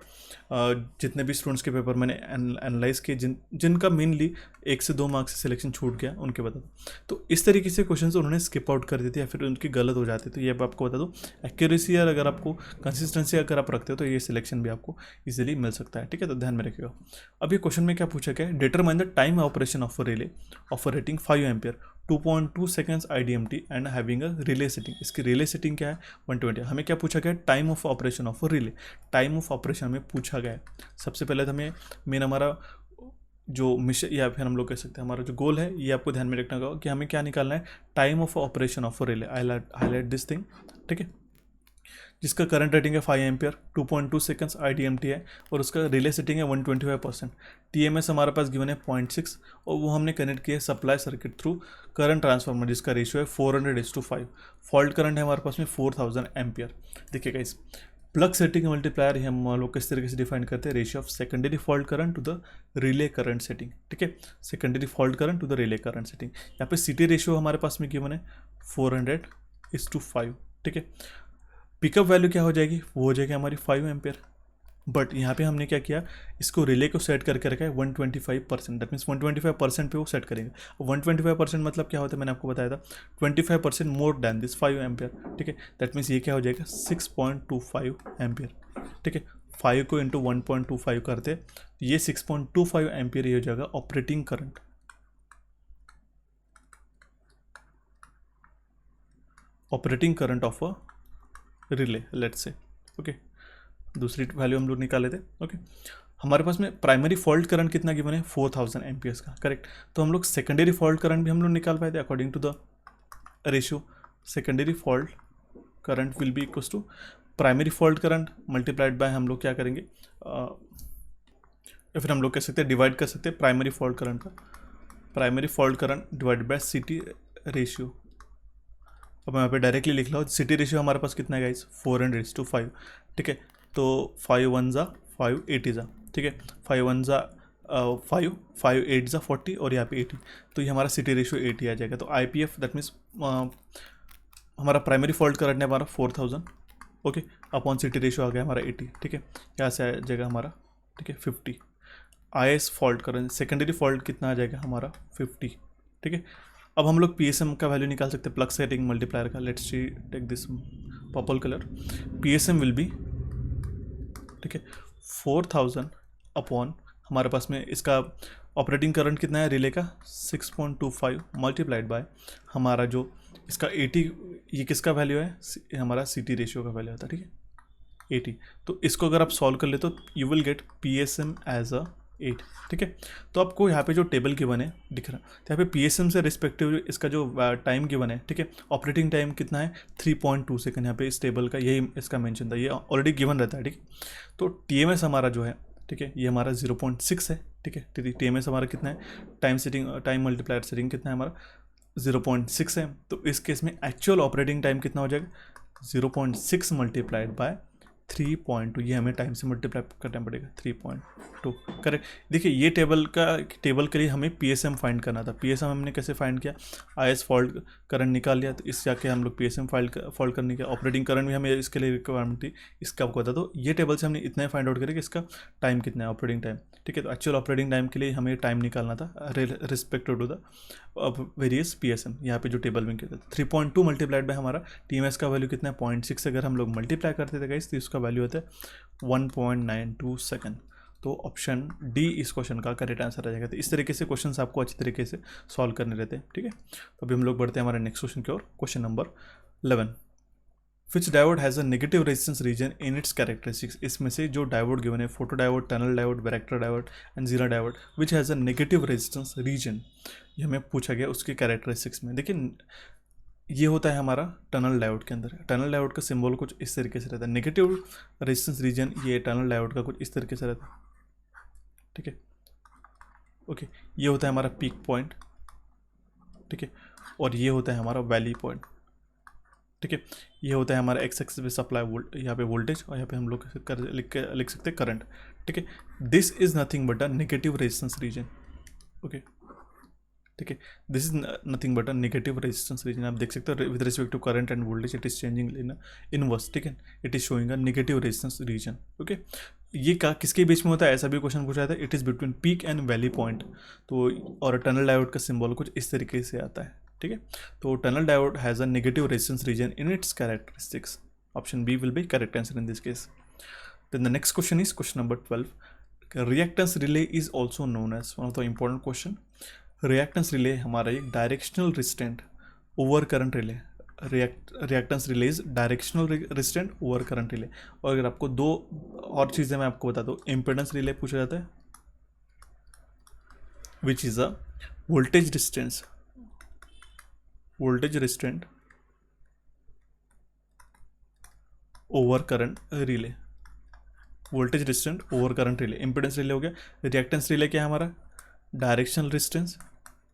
जितने भी स्टूडेंट्स के पेपर मैंने एनालाइज किए जिनका मेनली 1 से 2 मार्क्स से सिलेक्शन छूट गया उनके बता दूँ। तो इस तरीके से क्वेश्चन उन्होंने स्किप आउट कर देते या फिर उनकी गलत हो जाती, तो ये आपको बता दूँ एक्यूरेसी और अगर आपको कंसिस्टेंसी अगर आप रखते हो तो ये सिलेक्शन भी आपको इजीली मिल सकता है। ठीक है, तो ध्यान में रखिएगा। अब ये क्वेश्चन में क्या पूछा गया है, determine the time operation of a relay of a rating 5 ampere 2.2 seconds IDMT and having a relay setting. इसकी रिले सेटिंग क्या है 120। हमें क्या पूछा गया है, time of operation of a relay. Time of operation हमें पूछा गया है। सबसे पहले तो हमें मेन हमारा जो मिशन या फिर हम लोग कह सकते हैं हमारा जो गोल है ये आपको ध्यान में रखना होगा कि हमें क्या निकालना है, time of operation of a relay. Highlight this thing. ठीक है, जिसका करंट रेटिंग है 5 एम्पियर 2.2 सेकंड्स IDMT है और उसका रिले सेटिंग है 125%। TMS हमारे पास गिवन है 0.6 और वो हमने कनेक्ट किया है supply circuit through current transformer जिसका रेशियो है 400:5। फॉल्ट करंट है हमारे पास में 4000 एम्पियर। देखिएगा इस प्लग सेटिंग मल्टीप्लायर हम लोग किस तरीके से डिफाइन करते हैं, ratio of secondary fault current to the relay current setting. ठीक है, secondary fault current to the relay current setting. यहाँ पे CT रेशियो हमारे पास में गिवन है 400:5। ठीक है, पिकअप वैल्यू क्या हो जाएगी, वो हो जाएगी हमारी 5 एम्पियर। बट यहाँ पे हमने क्या किया, इसको रिले को सेट करके रखा है 125%। दैट मीन्स 125% पे वो सेट करेंगे। 125% मतलब क्या होता है, मैंने आपको बताया था 25% मोर देन दिस 5 एम्पियर। ठीक है, दैट मीन्स ये क्या हो जाएगा 6.25 एम्पियर। ठीक है, 5 को इंटू 1.25 करते ये 6.25 एम्पियर ये हो जाएगा operating current. Operating current of a relay let's say. Okay, दूसरी वैल्यू हम लोग निकाले थे। ओके, हमारे पास में प्राइमरी फॉल्ट करंट कितना गिवन है 4000 एम्पियर्स का, करेक्ट। तो हम लोग सेकेंडरी फॉल्ट करंट भी हम लोग निकाल पाए थे according to the ratio. Secondary fault current will be equals to primary fault current multiplied by हम लोग क्या करेंगे या फिर हम लोग कह सकते हैं डिवाइड कर सकते हैं प्राइमरी फॉल्ट करंट का, primary fault current divide by CT ratio. अब मैं यहाँ पे डायरेक्टली लिख रहा हूँ, CT रेशियो हमारे पास कितना है गाइस 400:5। ठीक है, तो 5 1 जा 5 8 जा। ठीक है, 5 1 जा 5 5 8 जा 40 और यहाँ पे 80, तो ये हमारा CT रेशियो 80 आ जाएगा। तो IPF दैट मीन्स हमारा प्राइमरी फॉल्ट करंट है हमारा 4000। ओके, अपॉन CT रेशियो आ गया हमारा 80। ठीक है, यहाँ से आ जाएगा हमारा, ठीक है 50। IS fault current secondary fault कितना आ जाएगा हमारा 50। ठीक है, अब हम लोग PSM का वैल्यू निकाल सकते हैं प्लग सेटिंग मल्टीप्लायर का। Let's see take this purple colour. PSM will be, ठीक है 4000 अपॉन हमारे पास में इसका ऑपरेटिंग करंट कितना है रिले का 6.25 मल्टीप्लाइड बाय हमारा जो इसका 80, ये किसका वैल्यू है, हमारा CT रेशियो का वैल्यू होता है। ठीक है 80, तो इसको अगर आप सॉल्व कर ले तो you will get PSM as a 8। ठीक है, तो आपको यहाँ पे जो टेबल गिवन है दिख रहा है, तो यहाँ पे PSM से रिस्पेक्टिव इसका जो टाइम गिवन है, ठीक है ऑपरेटिंग टाइम कितना है 3.2 सेकंड। यहाँ पे इस टेबल का यही इसका मेंशन था, ये ऑलरेडी गिवन रहता है। ठीक है, तो TMS हमारा जो है, ठीक है ये हमारा 0.6 है। ठीक है, TMS हमारा कितना है, टाइम मल्टीप्लायर सेटिंग कितना है हमारा 0.6 है। तो इस केस में एक्चुअल ऑपरेटिंग टाइम कितना हो जाएगा 0.6 मल्टीप्लाइड बाय 3.2, ये हमें टाइम से मल्टीप्लाई करना पड़ेगा 3.2, करेक्ट। देखिए ये टेबल के लिए हमें PSM फाइंड करना था। PSM हमने कैसे फाइंड किया, IS फॉल्ट करंट निकाल लिया, तो इस जाके हम लोग PSM फॉल्ट करने के ऑपरेटिंग करंट भी हमें इसके लिए रिक्वायरमेंट थी, इसका आपको बता दो। ये टेबल से हमने इतना ही फाइंड आउट करें कि इसका टाइम कितना है ऑपरेटिंग टाइम। ठीक है, तो एक्चुअल ऑपरेटिंग टाइम के लिए हमें टाइम निकालना था respective to the various PSM। यहाँ पे जो टेबल में किया था 3.2 मल्टीप्लाइड बाय हमारा TMS का वैल्यू कितना है 0.6, अगर हम लोग मल्टीप्लाई करते थे गाइस तो इसका वैल्यू होता है 1.92 सेकंड। तो ऑप्शन डी इस क्वेश्चन का करेक्ट आंसर आ जाएगा। तो इस तरीके से क्वेश्चंस आपको अच्छी तरीके से सॉल्व करने रहते हैं। ठीक है, तो अभी हम लोग बढ़ते हैं हमारे नेक्स्ट क्वेश्चन की ओर। Question number 11, which diode has a negative resistance region in its characteristics. इसमें से जो डायोड गिवन है photo diode, tunnel diode, varactor diode and zener diode, which has a negative resistance region, ये हमें पूछा गया उसके कैरेक्टरिस्टिक्स में। देखिए ये होता है हमारा टनल डायोड के अंदर। टनल डायोड का सिंबल कुछ इस तरीके से रहता है, नेगेटिव रेजिस्टेंस रीजन ये टनल डायोड का कुछ इस तरीके से रहता है। ठीक है, ओके, ये होता है हमारा पीक पॉइंट। ठीक है, और ये होता है हमारा वैली पॉइंट। ठीक है, ये होता है हमारा एक्स एक्सिस पे सप्लाई वोल्ट, यहाँ पे वोल्टेज, और यहाँ पे हम लोग लिख सकते हैं करंट। ठीक है, this is nothing but a negative resistance region. Okay, ठीक है। This is nothing but a negative resistance region. आप देख सकते हो with respect to current and voltage it is changing in inverse, ठीक है, it is showing a negative resistance region. Okay, ये का किसके बीच में होता है, ऐसा भी क्वेश्चन पूछा था, it is between peak and valley point. तो और टनल डायोड का सिंबल कुछ इस तरीके से आता है, ठीक है। तो tunnel diode has a negative resistance region in its characteristics. Option B will be correct answer in this case. Then the next question is question number 12. Reactance relay is also known as one of the important question. Reactance relay हमारा एक directional restraint over current relay, reactance relay is directional restraint over current relay. और अगर आपको दो और चीज़ें मैं आपको बता दूँ, इम्पिडेंस रिले पूछा जाता है which is a voltage restraint over current relay, voltage restraint over current relay. Impedance relay हो गया। रिएक्टेंस रिले क्या है हमारा, directional resistance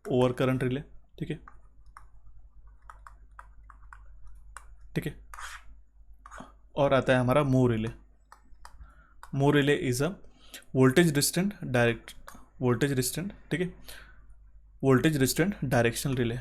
over current relay, ठीक है, ठीक है। और आता है हमारा मो रिले। मो relay is a voltage रिस्टेंट direct, voltage रिस्टेंट, ठीक है, वोल्टेज रिस्टेंट डायरेक्शनल रिले।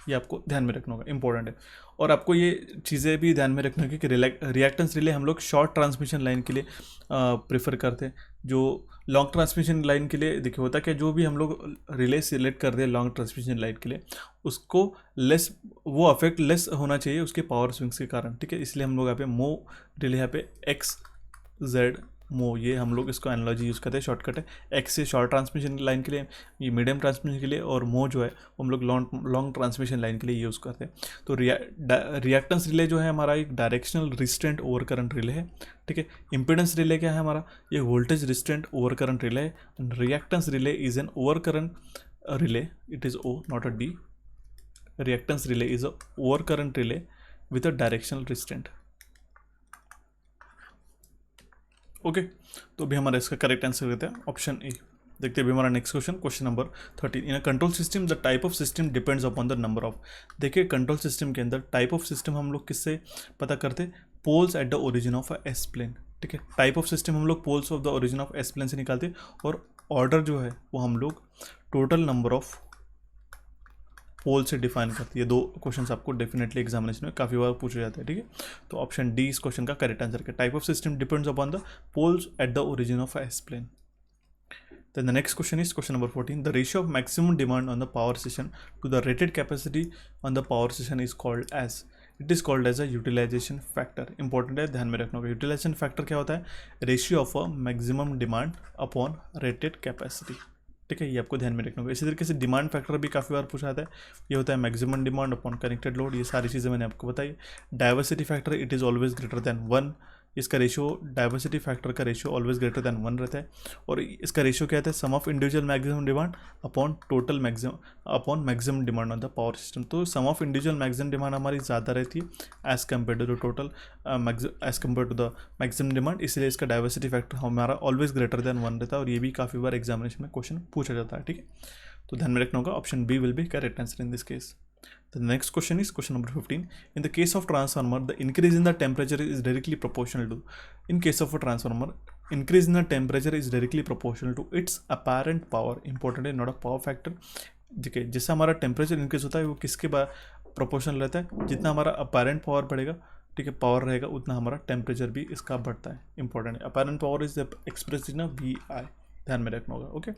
ये आपको ध्यान में रखना होगा, इंपॉर्टेंट है। और आपको ये चीज़ें भी ध्यान में रखना होगी कि रिएक्टेंस रिले हम लोग शॉर्ट ट्रांसमिशन लाइन के लिए प्रेफर करते हैं। जो लॉन्ग ट्रांसमिशन लाइन के लिए देखिए होता है कि जो भी हम लोग रिले सिलेक्ट करते हैं लॉन्ग ट्रांसमिशन लाइन के लिए, उसको लेस वो अफेक्ट लेस होना चाहिए उसके पावर स्विंग्स के कारण, ठीक है। इसलिए हम लोग यहाँ पे मो रिले, यहाँ पे एक्स जेड मो, ये हम लोग इसको एनालॉजी यूज़ करते हैं, शॉर्टकट है। एक्स से शॉर्ट ट्रांसमिशन लाइन के लिए, ये मीडियम ट्रांसमिशन के लिए, और मो जो है वो हम लोग लॉन्ग ट्रांसमिशन लाइन के लिए यूज़ करते हैं। तो रिएक्टेंस रिले जो है हमारा एक directional restraint over current relay है, ठीक है। इम्पिडेंस रिले क्या है हमारा, ये voltage restraint over current relay है। Reactance relay is an over current relay, it is O not a D. Reactance relay is a over current relay with a directional restraint. Okay, तो अभी हमारा इसका correct answer देते हैं option A. देखते हैं अभी हमारा next question, question number 13। In a control system the type of system depends upon the number of. देखिए कंट्रोल सिस्टम के अंदर टाइप ऑफ सिस्टम हम लोग किससे पता करते हैं, poles at the origin of a S plane, ठीक है। टाइप ऑफ सिस्टम हम लोग poles of the origin of S plane से निकालते हैं, और ऑर्डर जो है वो हम लोग टोटल नंबर ऑफ पोल से डिफाइन करती है। दो क्वेश्चंस आपको डेफिनेटली एग्जामिनेशन में काफ़ी बार पूछे जाते हैं, ठीक है। तो ऑप्शन डी इस क्वेश्चन का करेक्ट आंसर है। Type of system depends upon the poles at the origin of S plane. Then the next question is question number 14. The ratio of maximum demand on the power station to the rated capacity on the power station is called as, it is called as a utilization factor. Important है, ध्यान में रखना होगा। utilization factor क्या होता है, ratio of a maximum demand upon rated capacity, ठीक है। ये आपको ध्यान में रखना होगा। इसी तरीके से डिमांड फैक्टर भी काफ़ी बार पूछा जाता है। ये होता है maximum demand upon connected load. ये सारी चीज़ें मैंने आपको बताई। Diversity factor it is always greater than 1। इसका रेशियो, डाइवर्सिटी फैक्टर का रेशियो ऑलवेज ग्रेटर देन 1 रहता है। और इसका रेशियो क्या आता है, sum of individual maximum demand upon total maximum upon maximum demand on the power system. तो sum of individual maximum demand हमारी ज़्यादा रहती है as compare to the total as compare to the maximum demand, इसलिए इसका diversity factor हमारा always greater than 1 रहता है। और ये भी काफ़ी बार एग्जामिनेशन में क्वेश्चन पूछा जाता है, ठीक है। तो ध्यान में रखना होगा, option B will be correct answer in this case. The next question is question number 15. In the case of transformer, the increase in the temperature is directly proportional to. In case of a transformer, increase in the temperature is directly proportional to its apparent power. Important है, not a power factor. ठीक है, जैसा हमारा temperature increase होता है वो किसके proportional रहता है, जितना हमारा अपेरेंट पावर बढ़ेगा, ठीक है, पावर रहेगा, उतना हमारा टेम्परेचर भी इसका बढ़ता है। इंपॉर्टेंट है, apparent power is express in VI, ध्यान में रखना होगा। ओके,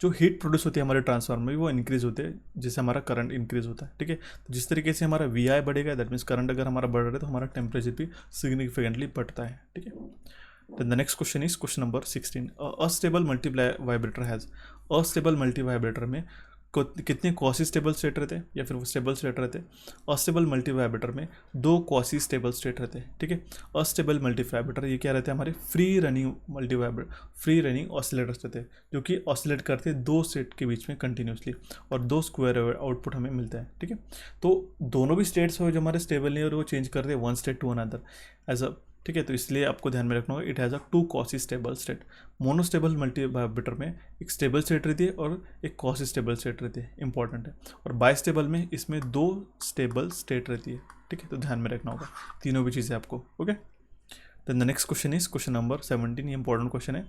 जो हीट प्रोड्यूस होती है हमारे ट्रांसफार्मर में वो इंक्रीज होते हैं जिससे हमारा करंट इंक्रीज होता है, ठीक है। तो जिस तरीके से हमारा VI बढ़ेगा, दैट मीन्स करंट अगर हमारा बढ़ रहा है तो हमारा टेम्परेचर भी सिग्निफिकेंटली बढ़ता है, ठीक है। Then the next question is question number 16. Astable multivibrator has, astable multivibrator में कितने क्वासी स्टेबल स्टेट रहते हैं या फिर वो स्टेबल स्टेट रहते हैं। अस्टेबल मल्टीवाइब्रेटर में 2 क्वासी स्टेबल स्टेट रहते हैं, ठीक है। अस्टेबल मल्टीवाइब्रेटर ये क्या रहते हैं, हमारे फ्री रनिंग ऑसिलेटर्स रहते हैं जो कि ऑसिलेट करते हैं 2 स्टेट के बीच में कंटिन्यूसली, और 2 स्क्वायर आउटपुट हमें मिलता है, ठीक है। तो दोनों भी स्टेट्स हो जो हमारे स्टेबल नहीं और वो चेंज करते हैं 1 state to another as a, ठीक है। तो इसलिए आपको ध्यान में रखना होगा, it has a 2 quasi stable state. Monostable multivibrator में एक स्टेबल स्टेट रहती है और एक क्वासी स्टेबल स्टेट रहती है, इंपॉर्टेंट है। और बाइस्टेबल में इसमें 2 स्टेबल स्टेट रहती है, ठीक है। तो ध्यान में रखना होगा तीनों भी चीज़ें आपको। Okay, then the next question is question number 17। ये इंपॉर्टेंट क्वेश्चन है।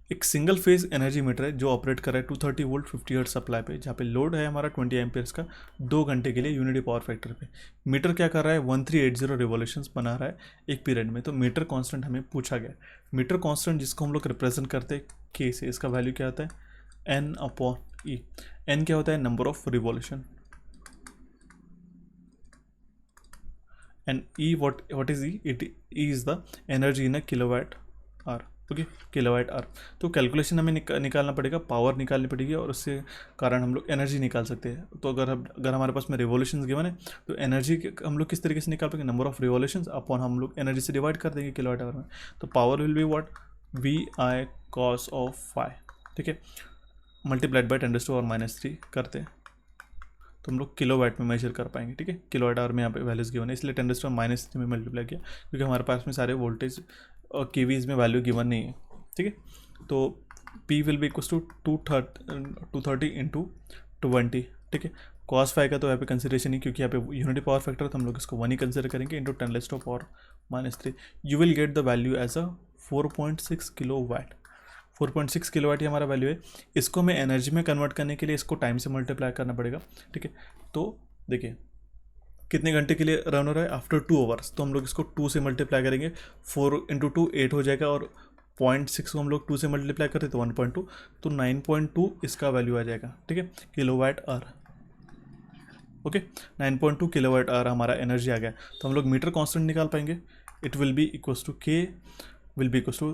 एक सिंगल फेज एनर्जी मीटर है जो ऑपरेट कर रहा है 230 वोल्ट 50 हर्ट्ज सप्लाई पे, जहाँ पे लोड है हमारा 20 एम्पियर्स का 2 घंटे के लिए यूनिटी पावर फैक्टर पे। मीटर क्या कर रहा है, 1380 रिवॉल्यूशंस बना रहा है एक पीरियड में। तो मीटर कांस्टेंट हमें पूछा गया। मीटर कांस्टेंट जिसको हम लोग रिप्रेजेंट करते हैं के से, इसका वैल्यू क्या होता है एन अपॉन ई। एन क्या होता है, number of revolution, and E what is E, it E is the energy in a kilowatt hour. Okay, kilowatt hour. तो कैलकुलेशन हमें निकालना पड़ेगा, पावर निकालनी पड़ेगी और उससे कारण हम लोग एनर्जी निकाल सकते हैं। तो अगर हमारे पास में रिवॉल्यूशंस गिवन है तो एनर्जी हम लोग किस तरीके से निकाल पाएंगे, नंबर ऑफ रिवॉल्यूशंस अपॉन हम लोग एनर्जी से डिवाइड कर देंगे किलोवाट आवर में। तो power will be what, V I cos of phi, ठीक है, मल्टीप्लाइड बाई 10⁻³ करते हैं तो हम लोग किलोवाट में मेजर कर पाएंगे। ठीक है, किलोवाट आवर में यहाँ पे वैल्यूज गिवन है, इसलिए 10⁻³ में मल्टीप्लाई किया क्योंकि हमारे पास में सारे वोल्टेज और केवीज में वैल्यू गिवन नहीं है। ठीक है, तो P will be equals to 230 into 20। ठीक है, cos फाई का तो यहाँ पे कंसिडरेशन नहीं क्योंकि यहाँ पे यूनिटी पावर फैक्टर, तो हम लोग इसको 1 ही कंसिडर करेंगे into 10⁻³ you will get the value as a 4.6 kilowatt. 4.6 kilowatt ही हमारा वैल्यू है। इसको हमें एनर्जी में कन्वर्ट करने के लिए इसको टाइम से मल्टीप्लाई करना पड़ेगा। ठीक है, तो देखिए कितने घंटे के लिए रन हो रहा है, आफ्टर 2 आवर्स। तो हम लोग इसको 2 से मल्टीप्लाई करेंगे, 4 इंटू 2 8 हो जाएगा और 0.6 को हम लोग 2 से मल्टीप्लाई करते तो 1.2, तो 9.2 इसका वैल्यू आ जाएगा। ठीक है, kilowatt hour. Okay, 9.2 kilowatt hour हमारा एनर्जी आ गया। तो हम लोग मीटर कांस्टेंट निकाल पाएंगे। It will be equals to K will be equals to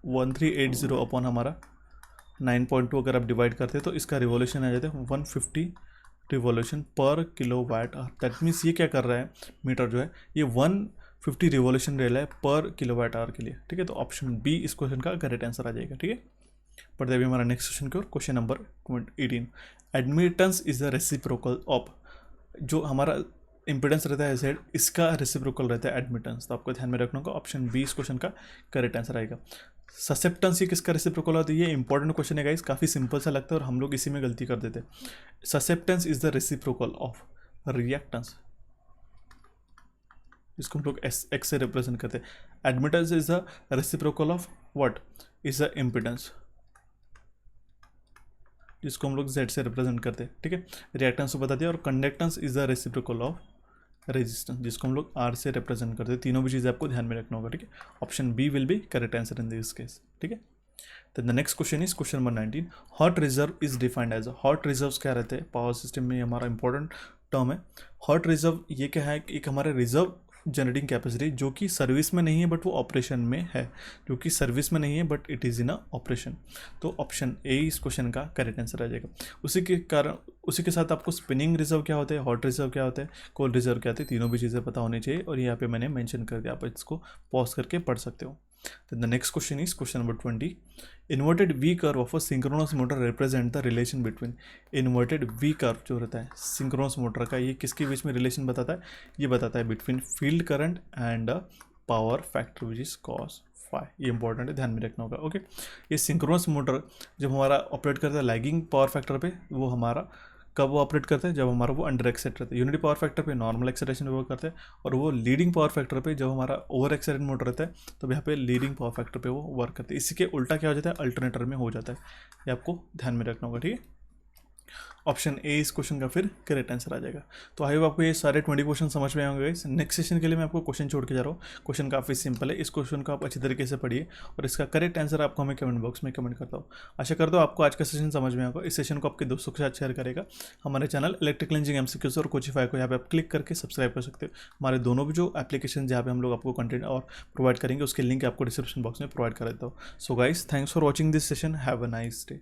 1380 upon हमारा 9.2 अगर आप डिवाइड करते हैं तो इसका रिवॉल्यूशन आ जाता है 150 रिवॉल्यूशन पर किलोवाट आवर। दैट मीन्स ये क्या कर रहा है, मीटर जो है ये 150 रिवॉल्यूशन ले रहा है पर किलोवाट आवर के लिए। ठीक है, तो ऑप्शन बी इस क्वेश्चन का करेक्ट आंसर आ जाएगा। ठीक है, पढ़ते अभी हमारा नेक्स्ट क्वेश्चन की ओर, question number 18। Admittance is the reciprocal of, जो हमारा इम्पिडेंस रहता है Z, इसका रेसिप्रोकल रहता है एडमिटेंस। तो आपको ध्यान में रखना होगा, ऑप्शन बी इस क्वेश्चन का करेक्ट आंसर आएगा। ससेप्टेंस ये किसका रेसिप्रोकल होता है, ये इंपॉर्टेंट क्वेश्चन है गाइस, काफ़ी सिंपल सा लगता है और हम लोग इसी में गलती कर देते हैं। Susceptance is the reciprocal of reactance, इसको हम लोग एक्स से रिप्रेजेंट करते हैं। Admittance is the reciprocal of what, is the impedance, जिसको हम लोग Z से रिप्रेजेंट करते हैं। ठीक है, रिएक्टेंस को बता दिया। और conductance is the reciprocal of resistance, जिसको हम लोग R से रिप्रेजेंट करते हैं। तीनों भी चीज़ें आपको ध्यान में रखना होगा। ठीक है, option B will be correct answer in this case. ठीक है, तो the next question is question number 19। Hot reserve is defined as, hot reserves क्या रहते हैं पावर सिस्टम में, हमारा इंपॉर्टेंट टर्म है। हॉट रिजर्व ये क्या है, एक हमारा रिजर्व जनरेटिंग कैपेसिटी जो कि सर्विस में नहीं है बट वो ऑपरेशन में है, जो कि सर्विस में नहीं है but it is in a operation. तो ऑप्शन ए इस क्वेश्चन का करेक्ट आंसर आ जाएगा। उसी के साथ आपको स्पिनिंग रिजर्व क्या होता है, हॉट रिजर्व क्या होता है, कोल्ड रिजर्व क्या होता है, तीनों भी चीज़ें पता होनी चाहिए और यहाँ पे मैंने मेंशन कर दिया, आप इसको पॉज करके पढ़ सकते हो। तो the next question is question number 20। Inverted we curve of a synchronous motor represent the relation between, inverted we curve जो रहता है सिंक्रोनस मोटर का, ये किसके बीच में रिलेशन बताता है, ये बताता है between field current and power factor which is cos phi. ये इंपॉर्टेंट है, ध्यान में रखना होगा। ओके, ये सिंक्रोनस मोटर जब हमारा ऑपरेट करता है लैगिंग पावर फैक्टर पे, वो हमारा कब वो ऑपरेट करता है, जब हमारा वो अंडर एक्साइट रहता है। यूनिटी पावर फैक्टर पे नॉर्मल एक्साइटेशन पे वर्क करता है और वो लीडिंग पावर फैक्टर पे जब हमारा ओवर एक्साइटेड मोटर रहता है तब यहाँ पे लीडिंग पावर फैक्टर पे वो वर्क करते हैं। इसी के उल्टा क्या हो जाता है, अल्टरनेटर में हो जाता है। ये आपको ध्यान में रखना होगा। ठीक है, ऑप्शन ए इस क्वेश्चन का फिर करेक्ट आंसर आ जाएगा। तो आई होप आपको ये सारे 20 क्वेश्चन समझ में आएंगे। नेक्स्ट सेशन के लिए मैं आपको क्वेश्चन छोड़ के जा रहा हूँ। क्वेश्चन काफ़ी सिंपल है, इस क्वेश्चन को आप अच्छी तरीके से पढ़िए और इसका करेक्ट आंसर आपको हमें कमेंट बॉक्स में कमेंट करता हूँ। आशा करता हूँ आपको आज का सेशन समझ में आएगा। इस सेशन को आपके दोस्तों के साथ शेयर करेगा। हमारे चैनल इलेक्ट्रिकल इंजीनियरिंग एमसीक्यूज और कोचिफाई को यहाँ पे आप क्लिक करके सब्सक्राइब कर सकते हो। हमारे दोनों भी जो एप्लीकेशन जहाँ पे हम लोग आपको कंटेंट और प्रोवाइड करेंगे उसके लिंक आपको डिस्क्रिप्शन बॉक्स में प्रोवाइड कर देता हूँ। So guys, thanks for watching this session, have a nice day.